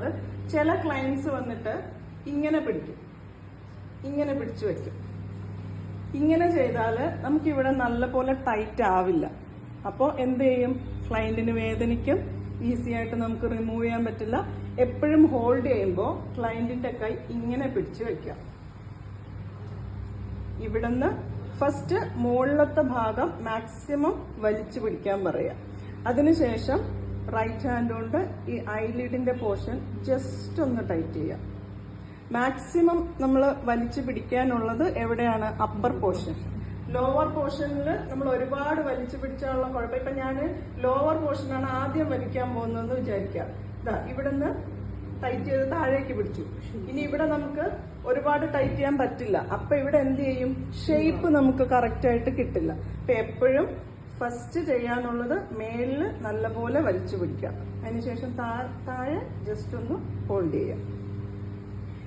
ചെയ്യാനുള്ളത്, ചില ക്ലയൻസ് വന്നിട്ട് ഇങ്ങനെ പിടിക്കും, ഇങ്ങനെ പിടിച്ചു വെക്കും. ഇങ്ങനെ ചെയ്താല് നമുക്കിവിടെ നല്ലപോലെ ടൈറ്റ് ആവില്ല. അപ്പോൾ എന്ത് ചെയ്യും? ക്ലയന്റിന് വേദനിക്കും, ഈസി ആയിട്ട് നമുക്ക് റിമൂവ് ചെയ്യാൻ പറ്റില്ല. എപ്പോഴും ഹോൾഡ് ചെയ്യുമ്പോൾ ക്ലയന്റിന്റെ കൈ ഇങ്ങനെ പിടിച്ചു വെക്കാം. ഇവിടുന്ന് ഫസ്റ്റ് മുകളിലത്തെ ഭാഗം മാക്സിമം വലിച്ചു പിടിക്കാൻ പറയാം. അതിനുശേഷം റൈറ്റ് ഹാൻഡ് കൊണ്ട് ഈ ഐലിഡിന്റെ പോർഷൻ ജസ്റ്റ് ഒന്ന് ടൈറ്റ് ചെയ്യാം. മാക്സിമം നമ്മൾ വലിച്ചു പിടിക്കാനുള്ളത് എവിടെയാണ്? Upper portion. ലോവർ പോർഷനിൽ നമ്മൾ ഒരുപാട് വലിച്ചു പിടിച്ചാലുള്ള കുഴപ്പം. ഇപ്പൊ ഞാൻ ലോവർ പോർഷനാണ് ആദ്യം വലിക്കാൻ പോകുന്നതെന്ന് വിചാരിക്കാം. ഇതാ ഇവിടുന്ന് ടൈറ്റ് ചെയ്ത് താഴേക്ക് പിടിച്ചു. ഇനി ഇവിടെ നമുക്ക് ഒരുപാട് ടൈറ്റ് ചെയ്യാൻ പറ്റില്ല. അപ്പൊ ഇവിടെ എന്ത് ചെയ്യും? ഷേപ്പ് നമുക്ക് കറക്റ്റ് ആയിട്ട് കിട്ടില്ല. അപ്പൊ എപ്പോഴും ഫസ്റ്റ് ചെയ്യാനുള്ളത് മേലില് നല്ലപോലെ വലിച്ചു പിടിക്കാം. അതിനുശേഷം താഴെ ജസ്റ്റ് ഒന്ന് ഹോൾഡ് ചെയ്യാം.